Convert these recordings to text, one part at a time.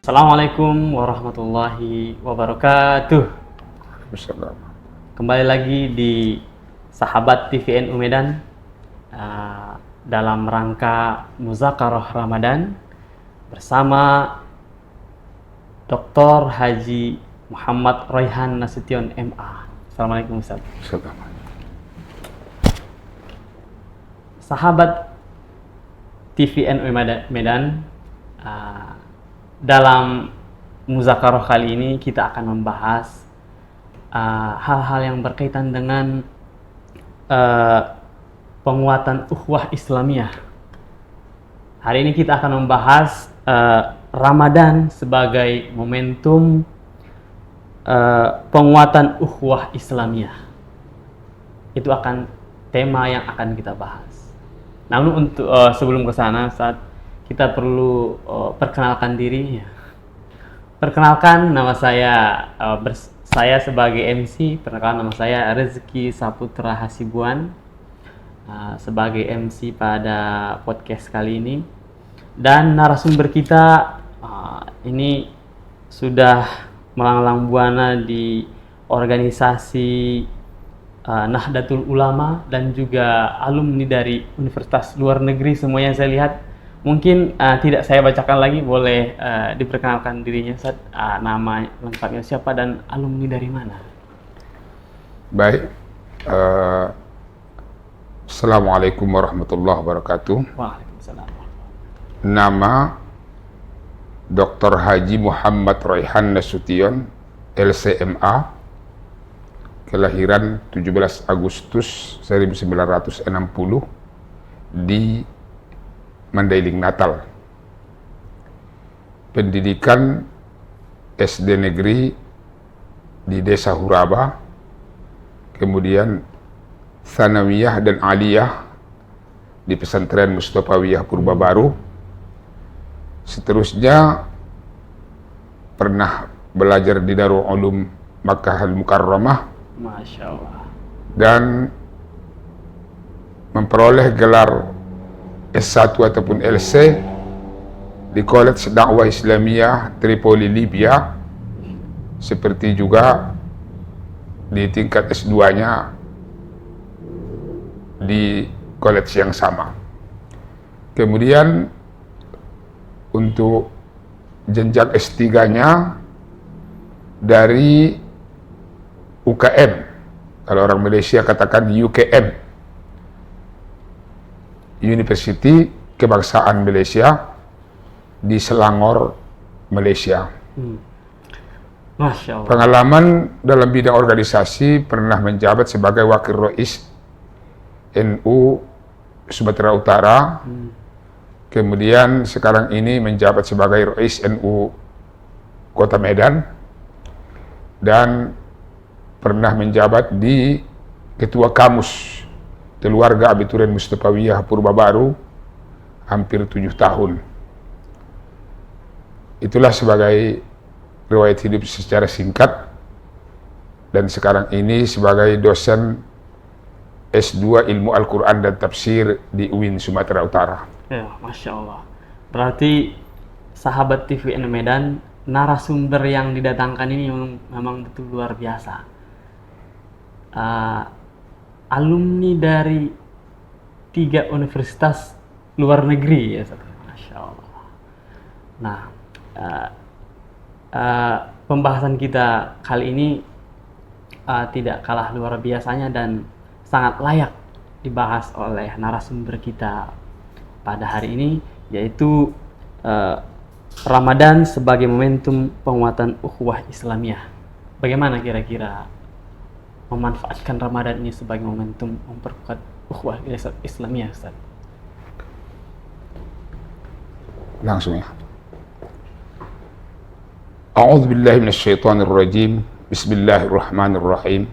Assalamualaikum warahmatullahi wabarakatuh. Kembali lagi di Sahabat TVNU Medan dalam rangka Muzakarah Ramadan bersama Dr. Haji Muhammad Royhan Nasution MA. Assalamualaikum Ustaz. Sahabat TVNU Medan, dalam muzakarah kali ini kita akan membahas hal-hal yang berkaitan dengan penguatan ukhuwah Islamiyah. Hari ini kita akan membahas Ramadan sebagai momentum penguatan ukhuwah Islamiyah. Itu akan tema yang akan kita bahas. Namun untuk sebelum ke sana, kita perlu perkenalkan diri. Perkenalkan, nama saya saya sebagai MC. Perkenalkan, nama saya Rezeki Saputra Hasibuan sebagai MC pada podcast kali ini. Dan narasumber kita ini sudah melanglang buana di organisasi Nahdlatul Ulama dan juga alumni dari universitas luar negeri semuanya saya lihat. Mungkin tidak saya bacakan lagi, boleh diperkenalkan dirinya, Ustaz. Nama lengkapnya siapa dan alumni dari mana? Baik. Assalamualaikum warahmatullahi wabarakatuh. Waalaikumsalam. Nama Dr. Haji Muhammad Royhan Nasution, LCMA. Kelahiran 17 Agustus 1960 di Mandailing, Natal. Pendidikan SD negeri di Desa Huraba, kemudian Tsanawiyah dan Aliyah di Pesantren Mustafawiyah Purba Baru. Seterusnya pernah belajar di Darul Ulum Makkah Al-Mukarramah, Masya Allah, dan memperoleh gelar S1 ataupun LC di College Dakwah Islamiyah Tripoli, Libya, seperti juga di tingkat S2-nya di college yang sama. Kemudian untuk jenjang S3-nya dari UKM, kalau orang Malaysia katakan UKM, University Kebangsaan Malaysia di Selangor, Malaysia. Masya Allah. Pengalaman dalam bidang organisasi, pernah menjabat sebagai Wakil Rais NU Sumatera Utara. Kemudian sekarang ini menjabat sebagai Rais NU Kota Medan. Dan pernah menjabat di Ketua Kamus Keluarga Abiturian Mustafawiyah Purba Baru hampir 7 tahun. Itulah sebagai riwayat hidup secara singkat. Dan sekarang ini sebagai dosen S2 Ilmu Al-Quran dan Tafsir di UIN Sumatera Utara. Ya, Masya Allah. Berarti sahabat TVNU Medan, narasumber yang didatangkan ini memang betul luar biasa. Alumni dari 3 universitas luar negeri, ya, Masya Allah. Nah, pembahasan kita kali ini tidak kalah luar biasanya dan sangat layak dibahas oleh narasumber kita pada hari ini, yaitu Ramadan sebagai momentum penguatan ukhuwah Islamiyah. Bagaimana kira-kira memanfaatkan Ramadan ini sebagai momentum memperkuat ukhuwah Islamiyah, Ustaz? Langsung ya. A'udzu billahi minasyaitonir rajim. Bismillahirrahmanirrahim.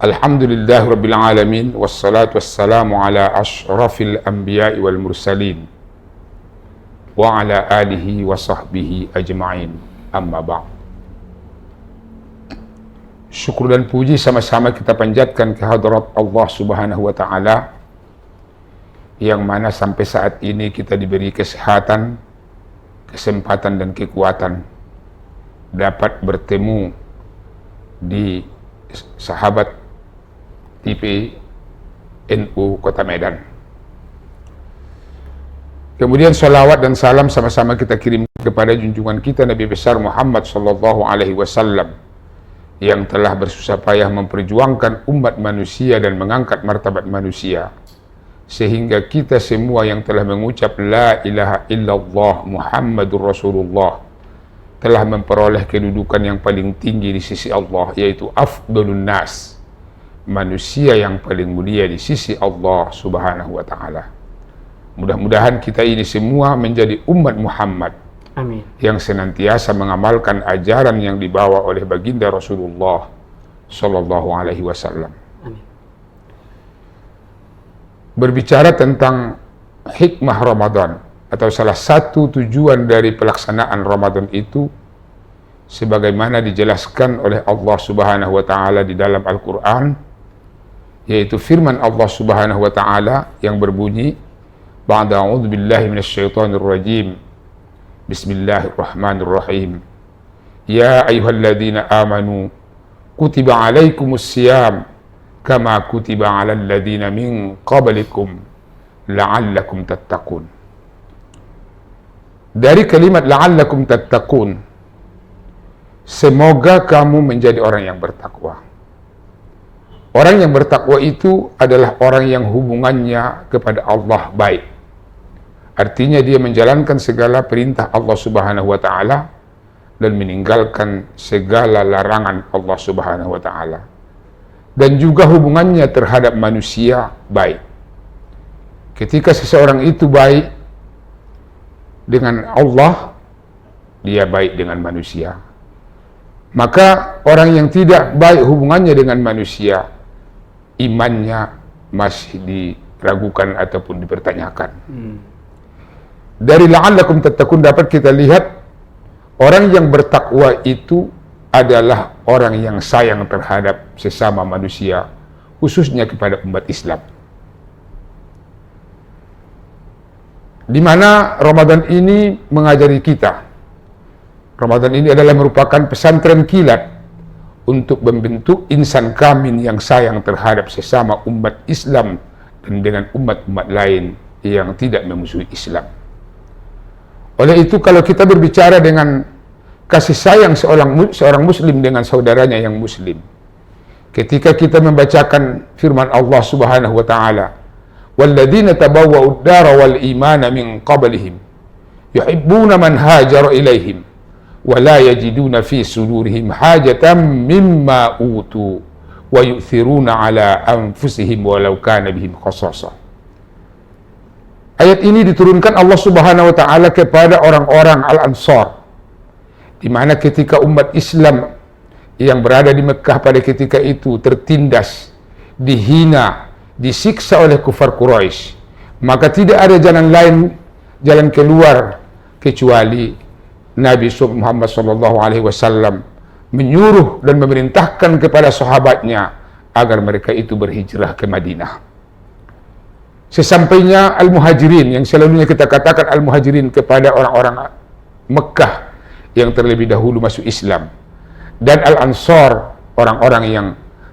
Alhamdulillahi rabbil alamin, wassalatu wassalamu ala asyrafil anbiya'i wal mursalin wa ala alihi wa sahbihi ajma'in. Amma ba'd. Syukur dan puji sama-sama kita panjatkan kehadrat Allah Subhanahu wa taala yang mana sampai saat ini kita diberi kesehatan, kesempatan dan kekuatan dapat bertemu di Sahabat TV NU Kota Medan. Kemudian salawat dan salam sama-sama kita kirim kepada junjungan kita Nabi besar Muhammad sallallahu alaihi wasallam yang telah bersusah payah memperjuangkan umat manusia dan mengangkat martabat manusia, sehingga kita semua yang telah mengucap la ilaha illallah Muhammadur Rasulullah telah memperoleh kedudukan yang paling tinggi di sisi Allah, yaitu afdalun nas, manusia yang paling mulia di sisi Allah Subhanahu wa taala. Mudah-mudahan kita ini semua menjadi umat Muhammad. Amin. Yang senantiasa mengamalkan ajaran yang dibawa oleh baginda Rasulullah sallallahu alaihi wasallam. Amin. Berbicara tentang hikmah Ramadan atau salah satu tujuan dari pelaksanaan Ramadan itu, sebagaimana dijelaskan oleh Allah Subhanahu wa taala di dalam Al-Qur'an, yaitu firman Allah Subhanahu wa taala yang berbunyi, ba'da a'udzu billahi minasyaitonir rajim. Bismillahirrahmanirrahim. Ya ayyuhalladzina amanu kutiba alaikumus siyam kama kutiba 'alal ladzina min qablikum la'allakum tattaqun. Dari kalimat la'allakum tattaqun, semoga kamu menjadi orang yang bertakwa. Orang yang bertakwa itu adalah orang yang hubungannya kepada Allah baik. Artinya dia menjalankan segala perintah Allah Subhanahu wa taala dan meninggalkan segala larangan Allah Subhanahu wa taala. Dan juga hubungannya terhadap manusia baik. Ketika seseorang itu baik dengan Allah, dia baik dengan manusia. Maka orang yang tidak baik hubungannya dengan manusia, imannya masih diragukan ataupun dipertanyakan. Dari la'allakum tattaqun dapat kita lihat orang yang bertakwa itu adalah orang yang sayang terhadap sesama manusia, khususnya kepada umat Islam. Di mana Ramadan ini mengajari kita, Ramadan ini adalah merupakan pesantren kilat untuk membentuk insan kamil yang sayang terhadap sesama umat Islam dan dengan umat-umat lain yang tidak memusuhi Islam. Oleh itu, kalau kita berbicara dengan kasih sayang seorang muslim dengan saudaranya yang muslim, ketika kita membacakan firman Allah Subhanahu wa taala, walladzina tabawwa'ud dara wal imana min qablihim yuhibbuna man hajara ilaihim wa la yajiduna fi sudurihim hajatan mimma utu wa yu'thiruna ala anfusihim walau kana bihim khasasah. Ayat ini diturunkan Allah Subhanahu wa taala kepada orang-orang Al-Ansar, di mana ketika umat Islam yang berada di Mekah pada ketika itu tertindas, dihina, disiksa oleh kufar Quraisy, maka tidak ada jalan keluar kecuali Nabi Muhammad SAW menyuruh dan memerintahkan kepada sahabatnya agar mereka itu berhijrah ke Madinah. Sesampainya Al-Muhajirin, yang selalunya kita katakan Al-Muhajirin kepada orang-orang Mekah yang terlebih dahulu masuk Islam, dan Al-Ansar, orang-orang yang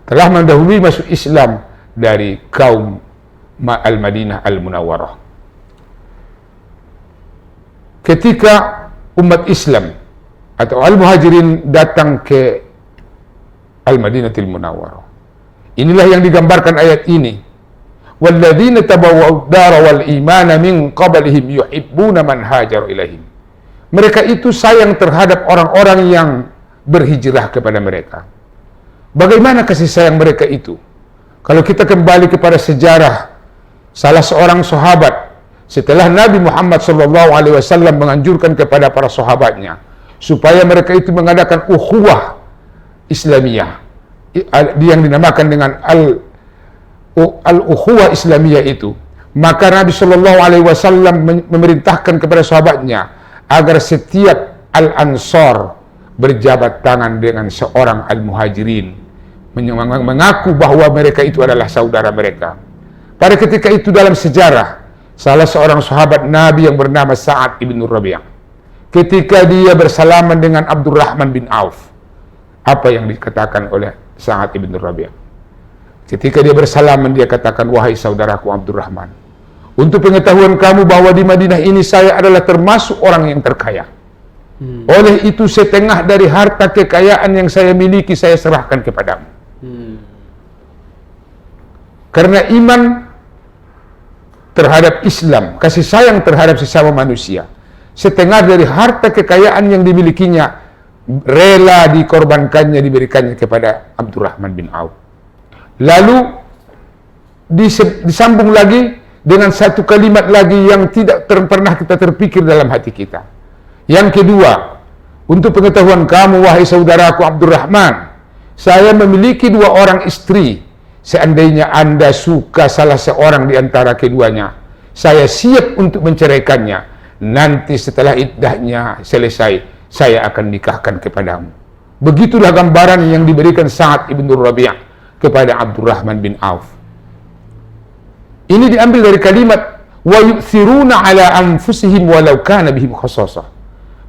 telah mendahului masuk Islam dari kaum Al-Madinah Al-Munawwarah. Ketika umat Islam atau Al-Muhajirin datang ke Al-Madinatul Munawwarah, inilah yang digambarkan ayat ini. Walladzina tabawwa'ud dara wal imana min qablihim yuhibbuna man hajar ilaihim. Mereka itu sayang terhadap orang-orang yang berhijrah kepada mereka. Bagaimana kasih sayang mereka itu? Kalau kita kembali kepada sejarah salah seorang sahabat, setelah Nabi Muhammad SAW menganjurkan kepada para sahabatnya supaya mereka itu mengadakan ukhuwah Islamiyah, yang dinamakan dengan al-ukhuwah Islamiyah itu, maka Nabi SAW memerintahkan kepada sahabatnya agar setiap Al-Ansar berjabat tangan dengan seorang Al-Muhajirin, mengaku bahwa mereka itu adalah saudara mereka. Pada ketika itu dalam sejarah, salah seorang sahabat Nabi yang bernama Sa'ad ibn Rabi', ketika dia bersalaman dengan Abdurrahman bin Auf. Apa yang dikatakan oleh Sa'ad ibn Rabi'? Ketika dia bersalaman, dia katakan, wahai saudaraku Abdurrahman, untuk pengetahuan kamu bahwa di Madinah ini saya adalah termasuk orang yang terkaya. Oleh itu setengah dari harta kekayaan yang saya miliki saya serahkan kepadamu. Karena iman terhadap Islam, kasih sayang terhadap sesama manusia, setengah dari harta kekayaan yang dimilikinya rela dikorbankannya, diberikannya kepada Abdurrahman bin Auf. Lalu disambung lagi dengan satu kalimat lagi yang tidak pernah kita terpikir dalam hati kita. Yang kedua, untuk pengetahuan kamu wahai saudaraku Abdurrahman, saya memiliki 2 orang istri. Seandainya Anda suka salah seorang di antara keduanya, saya siap untuk menceraikannya. Nanti setelah iddahnya selesai, saya akan nikahkan kepadamu. Begitulah gambaran yang diberikan Sa'ad ibn Rabi' kepada Abdurrahman bin Auf. Ini diambil dari kalimat wa yu'thiruna ala anfusihim walau kana bihim khassasah.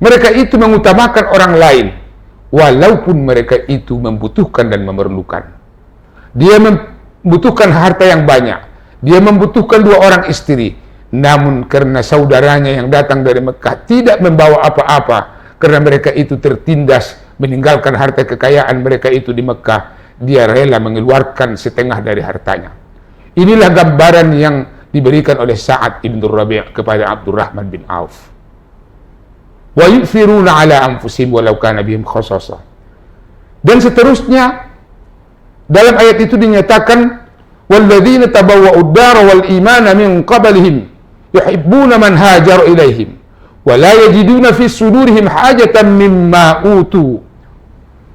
Mereka itu mengutamakan orang lain walaupun mereka itu membutuhkan dan memerlukan. Dia membutuhkan harta yang banyak, dia membutuhkan 2 orang istri, namun karena saudaranya yang datang dari Mekah tidak membawa apa-apa, karena mereka itu tertindas meninggalkan harta kekayaan mereka itu di Mekah, dia rela mengeluarkan setengah dari hartanya. Inilah gambaran yang diberikan oleh Sa'ad ibn Rabi' kepada Abdurrahman bin Auf. Wa yu'thiruna ala anfusihim walau kana bihim khassasah. Dan seterusnya dalam ayat itu dinyatakan walladzina tabawwa'ud dara wal imana min qablihim yuhibbuna man hajara ilaihim wa la yajiduna fi sudurihim hajatan mimma utu.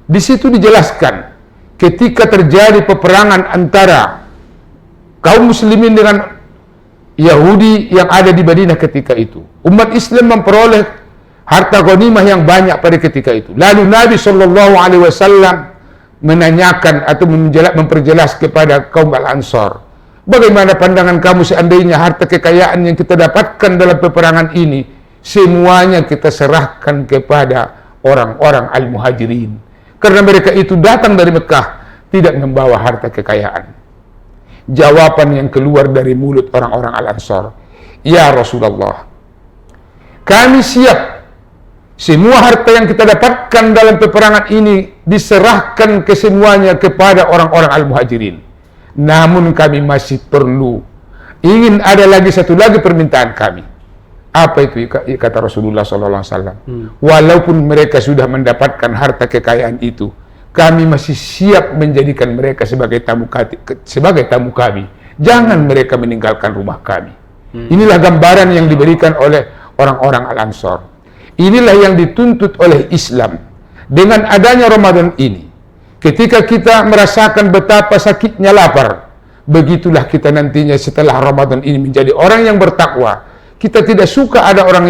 Di situ dijelaskan ketika terjadi peperangan antara kaum muslimin dengan Yahudi yang ada di Madinah ketika itu, umat Islam memperoleh harta ghanimah yang banyak pada ketika itu. Lalu Nabi SAW menanyakan atau memperjelas kepada kaum Al-Ansar, bagaimana pandangan kamu seandainya harta kekayaan yang kita dapatkan dalam peperangan ini semuanya kita serahkan kepada orang-orang Al-Muhajirin, karena mereka itu datang dari Mekah tidak membawa harta kekayaan. Jawaban yang keluar dari mulut orang-orang Al-Ansar, ya Rasulullah, kami siap semua harta yang kita dapatkan dalam peperangan ini diserahkan kesemuanya kepada orang-orang Al-Muhajirin. Namun kami masih perlu, ingin ada lagi satu lagi permintaan kami. Apa itu kata Rasulullah SAW? Walaupun mereka sudah mendapatkan harta kekayaan itu, kami masih siap menjadikan mereka sebagai tamu kami. Jangan mereka meninggalkan rumah kami. Inilah gambaran yang diberikan oleh orang-orang Al-Ansar. Inilah yang dituntut oleh Islam. Dengan adanya Ramadan ini, ketika kita merasakan betapa sakitnya lapar, begitulah kita nantinya setelah Ramadan ini menjadi orang yang bertakwa. Kita tidak suka ada orang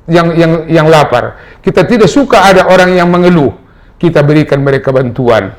yang lapar. Kita tidak suka ada orang yang mengeluh. Kita berikan mereka bantuan.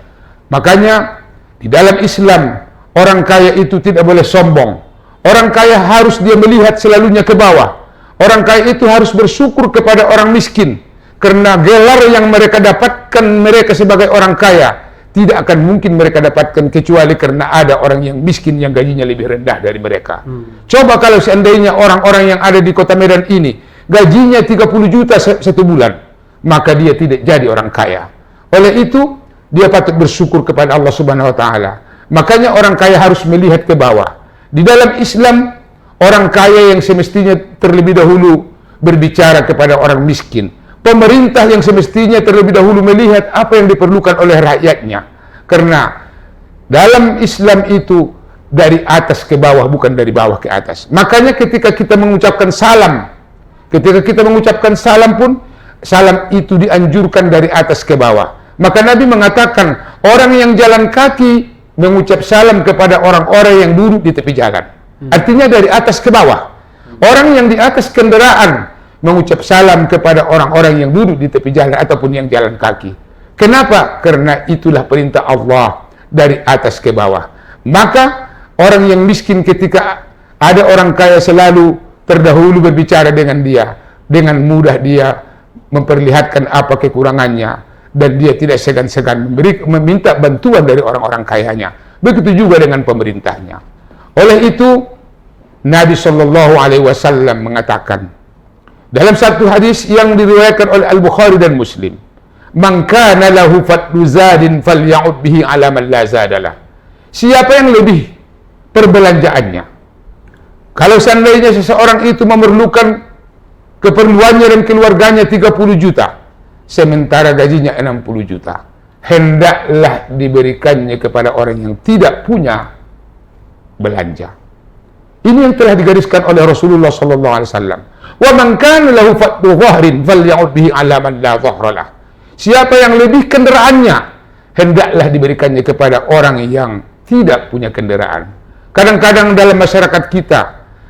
Makanya di dalam Islam, orang kaya itu tidak boleh sombong. Orang kaya harus dia melihat selalunya ke bawah. Orang kaya itu harus bersyukur kepada orang miskin, karena gelar yang mereka dapatkan mereka sebagai orang kaya tidak akan mungkin mereka dapatkan kecuali karena ada orang yang miskin yang gajinya lebih rendah dari mereka. Coba kalau seandainya orang-orang yang ada di kota Medan ini gajinya 30 juta satu bulan, maka dia tidak jadi orang kaya. Oleh itu dia patut bersyukur kepada Allah Subhanahu wa taala. Makanya orang kaya harus melihat ke bawah. Di dalam Islam, orang kaya yang semestinya terlebih dahulu berbicara kepada orang miskin. Pemerintah yang semestinya terlebih dahulu melihat apa yang diperlukan oleh rakyatnya. Karena dalam Islam itu dari atas ke bawah, bukan dari bawah ke atas. Makanya ketika kita mengucapkan salam, pun, salam itu dianjurkan dari atas ke bawah. Maka Nabi mengatakan, orang yang jalan kaki mengucap salam kepada orang-orang yang duduk di tepi jalan. Artinya dari atas ke bawah. Orang yang di atas kendaraan mengucap salam kepada orang-orang yang duduk di tepi jalan ataupun yang jalan kaki. Kenapa? Karena itulah perintah Allah dari atas ke bawah. Maka orang yang miskin ketika ada orang kaya selalu terdahulu berbicara dengan dia. dengan mudah dia memperlihatkan apa kekurangannya, dan dia tidak segan-segan meminta bantuan dari orang-orang kayanya. Begitu juga dengan pemerintahnya. Oleh itu, Nabi Shallallahu Alaihi Wasallam mengatakan dalam satu hadis yang diriwayatkan oleh Al-Bukhari dan Muslim, "Man kana lahu fadlu zadin falya'ud bihi ala man la zadalah." Siapa yang lebih perbelanjaannya, kalau seandainya seseorang itu memerlukan keperluannya dan keluarganya 30 juta, sementara gajinya 60 juta, hendaklah diberikannya kepada orang yang tidak punya belanja. Ini yang telah digariskan oleh Rasulullah sallallahu alaihi wasallam. Wa man kana lahu fadlu dhahrin faly'ud bihi 'ala man la dhahra lah. Siapa yang lebih kendaraannya, hendaklah diberikannya kepada orang yang tidak punya kendaraan. Kadang-kadang dalam masyarakat kita,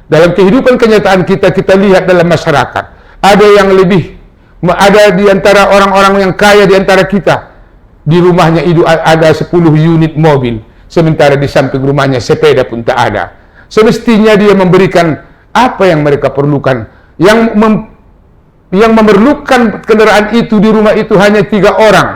dalam kehidupan kenyataan kita lihat dalam masyarakat, ada yang lebih, ada di antara orang-orang yang kaya di antara kita, di rumahnya itu ada 10 unit mobil, sementara di samping rumahnya sepeda pun tak ada. Semestinya dia memberikan apa yang mereka perlukan. Yang memerlukan kendaraan itu di rumah itu hanya 3 orang.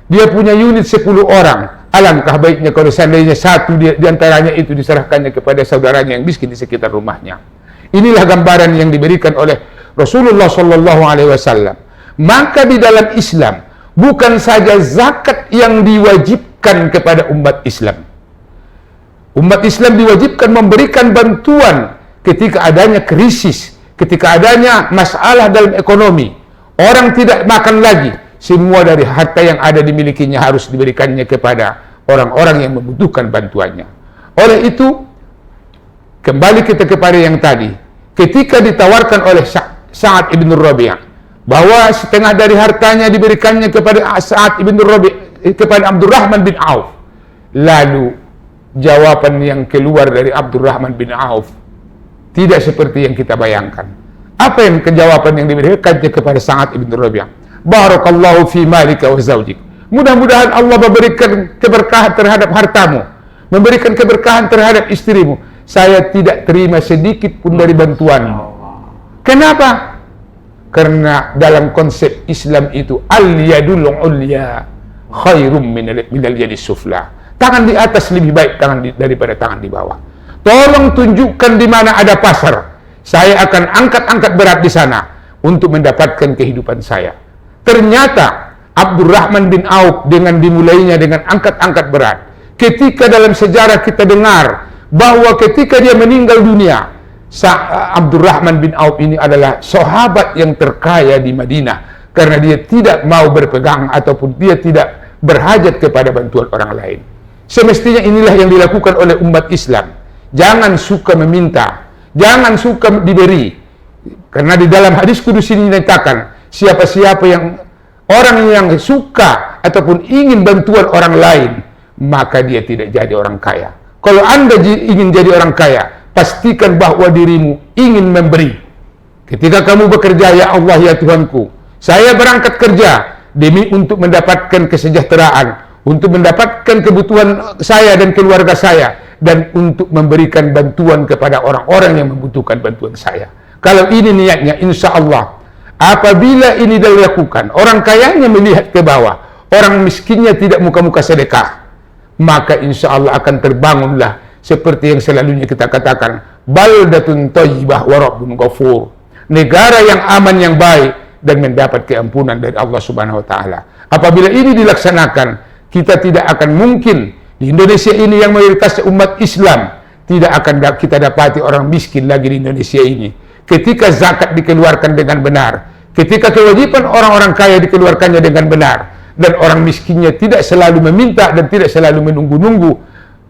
Dia punya unit 10 orang. Alangkah baiknya kalau seandainya satu di antaranya itu diserahkannya kepada saudaranya yang miskin di sekitar rumahnya. Inilah gambaran yang diberikan oleh Rasulullah Shallallahu Alaihi Wasallam. Maka di dalam Islam bukan saja zakat yang diwajibkan kepada umat Islam. Umat Islam diwajibkan memberikan bantuan ketika adanya krisis, ketika adanya masalah dalam ekonomi. Orang tidak makan lagi. Semua dari harta yang ada dimilikinya harus diberikannya kepada orang-orang yang membutuhkan bantuannya. Oleh itu, kembali kita kepada yang tadi. Ketika ditawarkan oleh Sa'ad ibn Rabi' bahwa setengah dari hartanya diberikannya kepada Sa'ad ibn Rabi', kepada Abdurrahman bin Auf. Lalu jawaban yang keluar dari Abdurrahman bin Auf tidak seperti yang kita bayangkan. Apa yang jawaban yang diberikannya kepada Sa'ad ibn Rabi'? Barakallahu fi malika wa zawjik. Mudah-mudahan Allah memberikan keberkahan terhadap hartamu, memberikan keberkahan terhadap istrimu. Saya tidak terima sedikit pun dari bantuanmu. Kenapa? Karena dalam konsep Islam itu al-yadul ulya khairum minal yadis sufla. Tangan di atas lebih baik daripada tangan di bawah. Tolong tunjukkan di mana ada pasar. Saya akan angkat-angkat berat di sana untuk mendapatkan kehidupan saya. Ternyata Abdurrahman bin Auf dengan dimulainya dengan angkat-angkat berat. Ketika dalam sejarah kita dengar bahwa ketika dia meninggal dunia, Abdurrahman bin Auf ini adalah sahabat yang terkaya di Madinah karena dia tidak mau berpegang ataupun dia tidak berhajat kepada bantuan orang lain. Semestinya inilah yang dilakukan oleh umat Islam. Jangan suka meminta, jangan suka diberi. Karena di dalam hadis kudus ini dikatakan, siapa-siapa yang orang yang suka ataupun ingin bantuan orang lain, maka dia tidak jadi orang kaya. Kalau Anda ingin jadi orang kaya, pastikan bahwa dirimu ingin memberi. Ketika kamu bekerja, ya Allah ya Tuhanku, saya berangkat kerja demi untuk mendapatkan kesejahteraan, untuk mendapatkan kebutuhan saya dan keluarga saya, dan untuk memberikan bantuan kepada orang-orang yang membutuhkan bantuan saya. Kalau ini niatnya, insya Allah, apabila ini dilakukan, orang kayanya melihat ke bawah, orang miskinnya tidak muka-muka sedekah, maka insya Allah akan terbangunlah seperti yang selalunya kita katakan, baldatun thayyibah wa rabbun ghafur, negara yang aman, yang baik, dan mendapat keampunan dari Allah Subhanahu wa taala. Apabila ini dilaksanakan, kita tidak akan mungkin di Indonesia ini yang mayoritas umat Islam, tidak akan kita dapati orang miskin lagi di Indonesia ini. Ketika zakat dikeluarkan dengan benar, ketika kewajiban orang-orang kaya dikeluarkannya dengan benar, dan orang miskinnya tidak selalu meminta dan tidak selalu menunggu-nunggu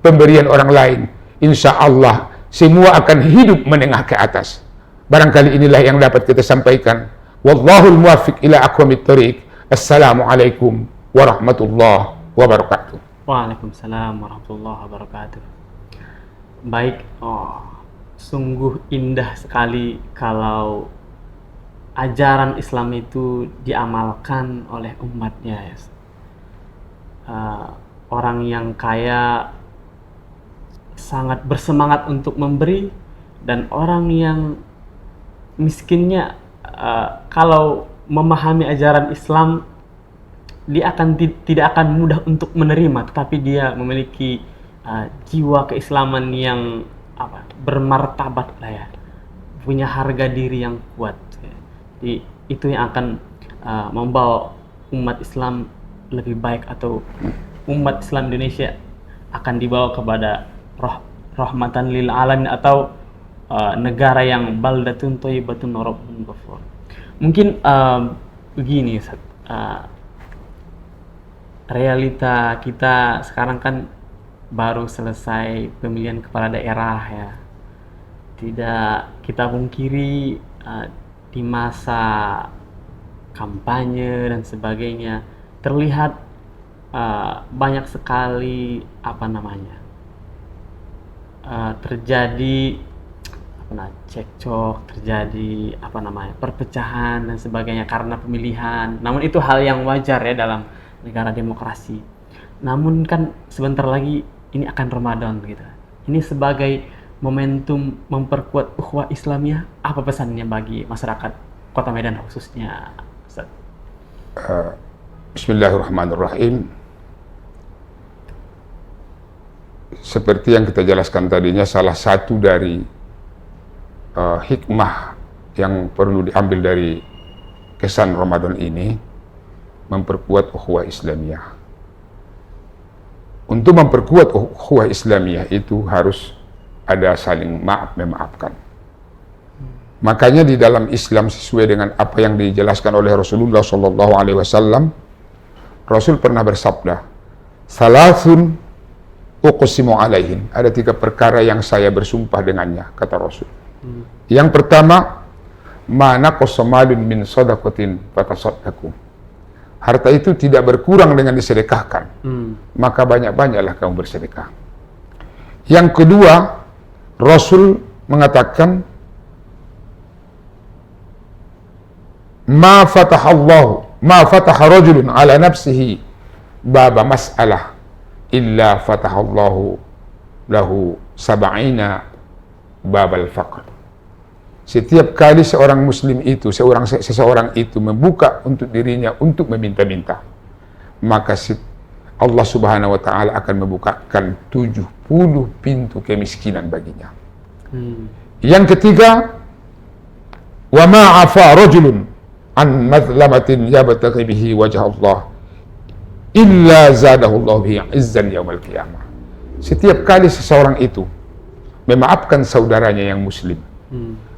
pemberian orang lain, insya Allah semua akan hidup menengah ke atas. Barangkali inilah yang dapat kita sampaikan. Wallahul muwaffiq ila aqwamit thoriq. Assalamualaikum warahmatullahi wabarakatuh. Waalaikumsalam warahmatullahi wabarakatuh. Baik, sungguh indah sekali kalau ajaran Islam itu diamalkan oleh umatnya. Orang yang kaya sangat bersemangat untuk memberi, dan orang yang miskinnya kalau memahami ajaran Islam, dia akan tidak akan mudah untuk menerima, tetapi dia memiliki jiwa keislaman yang bermartabat lah ya, punya harga diri yang kuat. Jadi itu yang akan membawa umat Islam lebih baik, atau umat Islam Indonesia akan dibawa kepada rahmatan lil alamin, atau negara yang baldatun thayyibatun wa rabbun ghafur. Mungkin begini Ustaz, realita kita sekarang kan baru selesai pemilihan kepala daerah ya. Tidak kita pungkiri di masa kampanye dan sebagainya terlihat banyak sekali terjadi cekcok, terjadi perpecahan dan sebagainya karena pemilihan. Namun itu hal yang wajar ya dalam negara demokrasi. Namun kan sebentar lagi ini akan Ramadan gitu. Ini sebagai momentum memperkuat ukhuwah Islamiyah. Apa pesannya bagi masyarakat Kota Medan khususnya, Ustaz? Bismillahirrahmanirrahim. Seperti yang kita jelaskan tadinya, salah satu dari hikmah yang perlu diambil dari kesan Ramadan ini, memperkuat ukhuwah Islamiyah. Untuk memperkuat ukhuwah Islamiyah itu harus ada saling memaafkan. Makanya di dalam Islam, sesuai dengan apa yang dijelaskan oleh Rasulullah SAW, Rasul pernah bersabda, "Salasun uqsimu alaihim." Ada 3 perkara yang saya bersumpah dengannya, kata Rasul. Yang pertama, ma naqasa malun min shadaqatin fatasaddaqu. Harta itu tidak berkurang dengan disedekahkan, maka banyak-banyaklah kamu bersedekah. Yang kedua, Rasul mengatakan, ma fataha rajulun ala nafsihi baba mas'alah illa fatahallahu lahu sab'ina babal faqr. Setiap kali seseorang itu membuka untuk dirinya untuk meminta-minta, maka Allah Subhanahu wa taala akan membukakan 70 pintu kemiskinan baginya. Yang ketiga, wa ma afa rajulun an madlamatin yabtaghi bihi wajha Allah illa zadahu Allah bihi izzan yaumil qiyamah. Setiap kali seseorang itu memaafkan saudaranya yang muslim,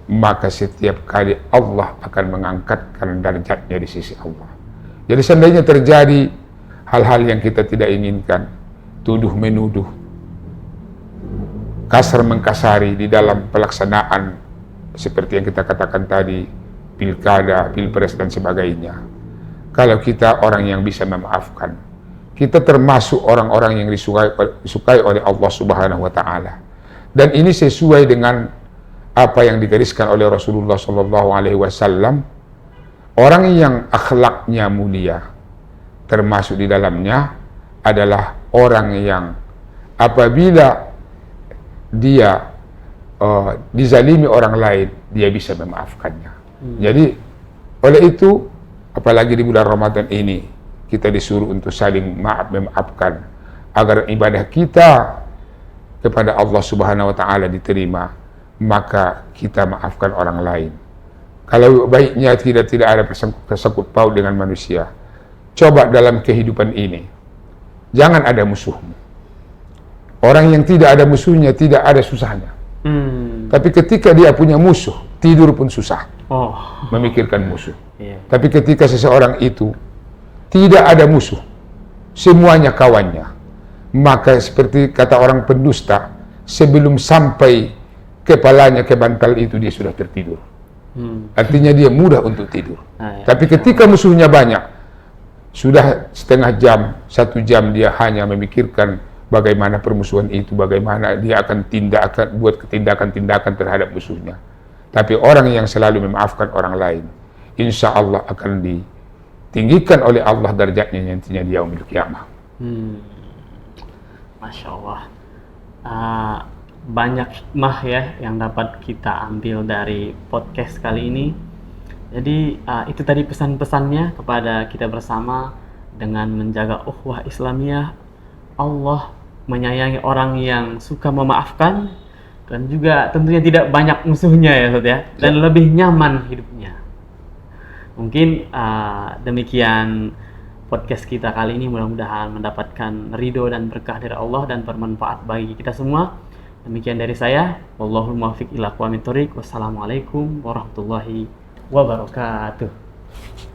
maka setiap kali Allah akan mengangkatkan derajatnya di sisi Allah. Jadi seandainya terjadi hal-hal yang kita tidak inginkan, tuduh menuduh, kasar mengkasari di dalam pelaksanaan seperti yang kita katakan tadi, pilkada, pilpres dan sebagainya. Kalau kita orang yang bisa memaafkan, kita termasuk orang-orang yang disukai oleh Allah Subhanahu wa taala. Dan ini sesuai dengan apa yang digariskan oleh Rasulullah SAW. Orang yang akhlaknya mulia, termasuk di dalamnya adalah orang yang apabila dia dizalimi orang lain, dia bisa memaafkannya. Jadi oleh itu, apalagi di bulan Ramadan ini, kita disuruh untuk saling memaafkan agar ibadah kita kepada Allah Subhanahu wa taala diterima. Maka kita maafkan orang lain. Kalau baiknya tidak ada tersangkut paut dengan manusia. Coba dalam kehidupan ini, jangan ada musuhmu. Orang yang tidak ada musuhnya tidak ada susahnya. Tapi ketika dia punya musuh, tidur pun susah. Memikirkan musuh. Tapi ketika seseorang itu tidak ada musuh, semuanya kawannya, maka seperti kata orang pendusta, sebelum sampai kepalanya ke bantal itu dia sudah tertidur. Artinya dia mudah untuk tidur. Tapi ketika musuhnya banyak, sudah setengah jam, 1 jam dia hanya memikirkan bagaimana permusuhan itu, bagaimana dia akan buat tindakan terhadap musuhnya. Tapi orang yang selalu memaafkan orang lain, insya Allah akan ditinggikan oleh Allah derajatnya nantinya di yaumil qiyamah. Masya Allah. Banyak hikmah ya yang dapat kita ambil dari podcast kali ini. Jadi itu tadi pesan-pesannya kepada kita bersama dengan menjaga ukhuwah Islamiyah. Allah menyayangi orang yang suka memaafkan dan juga tentunya tidak banyak musuhnya ya Ustaz ya, dan lebih nyaman hidupnya. Mungkin demikian podcast kita kali ini, mudah-mudahan mendapatkan ridho dan berkah dari Allah dan bermanfaat bagi kita semua. Demikian dari saya, wallahul muwaffiq ila aqwamit thoriq. Wassalamualaikum warahmatullahi wabarakatuh.